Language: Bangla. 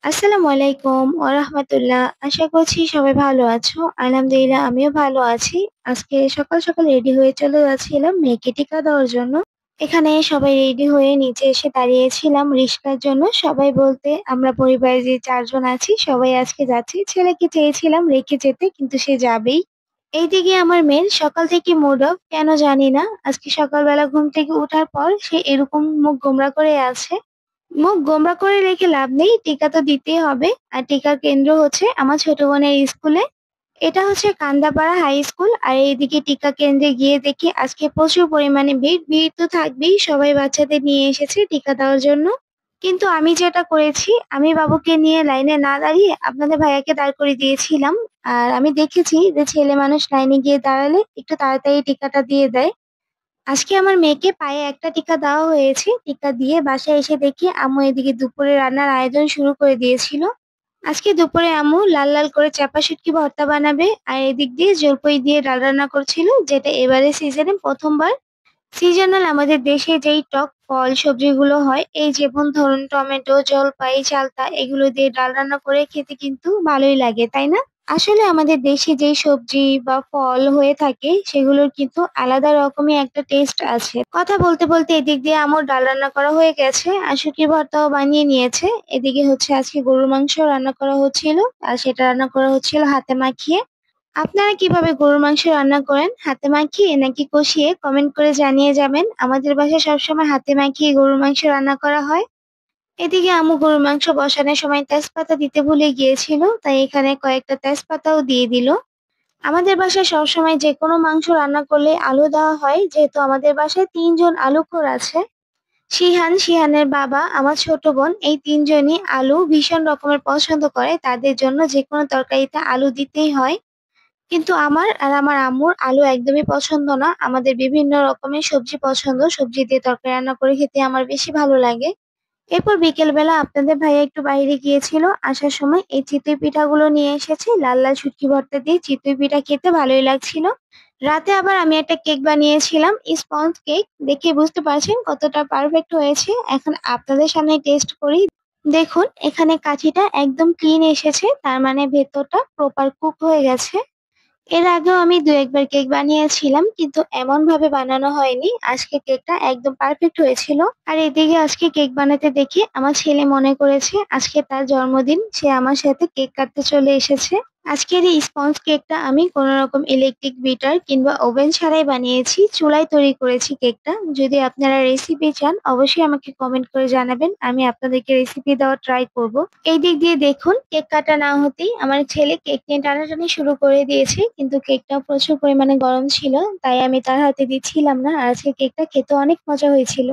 আসসালামু আলাইকুম ওয়া রাহমাতুল্লাহ। আশা করছি সবাই ভালো আছো। আলহামদুলিল্লাহ আমিও ভালো আছি। আজকে সকাল, সকাল রেডি হয়ে চলে যাচ্ছিলাম মেয়েকে টিকা দেওয়ার জন্য। এখানে সবাই রেডি হয়ে নিচে এসে দাঁড়িয়েছিলাম রিক্সার জন্য। সবাই বলতে আমরা পরিবারে যে ৪ জন আছি সবাই আজকে যাচ্ছি। ছেলেকে চেয়েছিলাম রেখে যেতে কিন্তু সে যাবেই। এইদিকে আমার মেয়ের সকাল থেকে মুড অফ কেন জানি না। আজকে সকালবেলা ঘুম থেকে উঠার পর সে এরকম মুখ গোমড়া করে আছে। মুখ গোমড়া করে রেখে লাভ নেই। টিকা তো দিতেই হবে। আর টিকার কেন্দ্র হচ্ছে আমার ছোট বোনের স্কুলে। এটা হচ্ছে কান্দাপাড়া হাই স্কুল। আর এইদিকে টিকা কেন্দ্রে গিয়ে দেখি আজকে প্রচুর পরিমাণে ভিড়। ভিড় তো থাকবেই। সবাই বাচ্চাদের নিয়ে এসেছে টিকা দেওয়ার জন্য। কিন্তু আমি যেটা করেছি, আমি বাবুকে নিয়ে লাইনে না দাঁড়িয়ে আপনাদের ভাইয়াকে দাঁড় করিয়ে দিয়েছিলাম। আর আমি দেখেছি যে ছেলে মানুষ লাইনে গিয়ে দাঁড়ালে একটু তাড়াতাড়ি টিকাটা দিয়ে দেয়। আজকে আমার মেয়েকে পায়ে একটা টিকা দেওয়া হয়েছে। টিকা দিয়ে বাসায় এসে দেখি আম্মু এদিকে দুপুরে রান্নার আয়োজন শুরু করে দিয়েছিল। আজকে দুপুরে আম্মু লাল লাল করে চাপা শুটকি ভর্তা বানাবে আর এদিক দিয়ে জলপাই দিয়ে ডাল রান্না করছিল, যেটা এবারে সিজনে প্রথমবার। সিজনাল আমাদের দেশে যেই টক ফল সবজিগুলো হয়, এই যেমন ধরুন টমেটো, জলপাই, চালতা এগুলো দিয়ে ডাল রান্না করে খেতে কিন্তু ভালোই লাগে, তাই না? আসলে আমাদের দেশে যেই সবজি বা ফল হয়ে থাকে সেগুলোর কিন্তু আলাদা রকমই একটা টেস্ট আছে। কথা বলতে বলতে এদিক দিয়ে আমার ডাল রান্না করা হয়ে গেছে আর শুটকি ভর্তাও বানিয়ে নিয়েছে। এদিকে হচ্ছে আজকে গরুর মাংস রান্না করা হচ্ছিল আর সেটা রান্না করা হচ্ছিল হাতে মাখিয়ে। আপনারা কিভাবে গরুর মাংস রান্না করেন? হাতে মাখিয়ে নাকি কষিয়ে? কমেন্ট করে জানিয়ে যাবেন। আমাদের বাসায় সবসময় হাতে মাখিয়ে গরুর মাংস রান্না করা হয়। এদিকে আম্মু গরুর মাংস বসানোর সময় তেজপাতা দিতে ভুলে গিয়েছিল, তাই এখানে কয়েকটা তেজপাতাও দিয়ে দিল। আমাদের বাসায় সবসময় যেকোনো মাংস রান্না করলে আলু দেওয়া হয়, যেহেতু আমাদের বাসায় ৩ জন আলুখোর আছে। শিহানের বাবা, আমার ছোট বোন এই ৩ জনই আলু ভীষণ রকমের পছন্দ করে। তাদের জন্য যেকোনো তরকারিতে আলু দিতেই হয়। কিন্তু আমার আর আমার আম্মুর আলু একদমই পছন্দ না। আমাদের বিভিন্ন রকমের সবজি পছন্দ। সবজি দিয়ে তরকারি রান্না করে খেতে আমার বেশি ভালো লাগে। এরপর বিকেলবেলা আপনাদের ভাইয়া একটু বাইরে গিয়েছিল। আসার সময় এই চিতই পিঠাগুলো নিয়ে এসেছে। লাল, লাল শুটকি ভর্তা দিয়ে চিতই পিঠা খেতে ভালোই লাগছিল। রাতে আবার আমি একটা কেক বানিয়েছিলাম, স্পঞ্জ কেক। দেখে বুঝতে পারছেন কতটা পারফেক্ট হয়েছে। এখন আপনাদের সামনে টেস্ট করি। দেখুন এখানে কাঠিটা একদম ক্লিন এসেছে। তার মানে ভেতরটা প্রপার কুক হয়ে গেছে। এর আগেও আমি ২-১ বার কেক বানিয়েছিলাম কিন্তু এমনভাবে বানানো হয়নি। আজকে কেকটা একদম পারফেক্ট হয়েছিল। আর এদিকে আজকে কেক বানাতে দেখে আমার ছেলে মনে করেছে আজকে তার জন্মদিন। সে আমার সাথে কেক কাটতে চলে এসেছে। আজকের এই স্পঞ্জ কেকটা আমি কোনরকম ইলেকট্রিক বিটার কিংবা ওভেন ছাড়াই বানিয়েছি। চুলায় তৈরি করেছি কেকটা। যদি আপনারা রেসিপি চান অবশ্যই আমাকে কমেন্ট করে জানাবেন। আমি আপনাদেরকে রেসিপি দেওয়ার ট্রাই করব। এই দিক দিয়ে দেখুন কেক কাটা না হতেই আমার ছেলে কেক নিয়ে টানাটানি শুরু করে দিয়েছে। কিন্তু কেকটা প্রচুর পরিমাণে গরম ছিল। তাই আমি তার হাতে দিচ্ছিলাম না। আর আজকে কেকটা খেতে অনেক মজা হয়েছিল।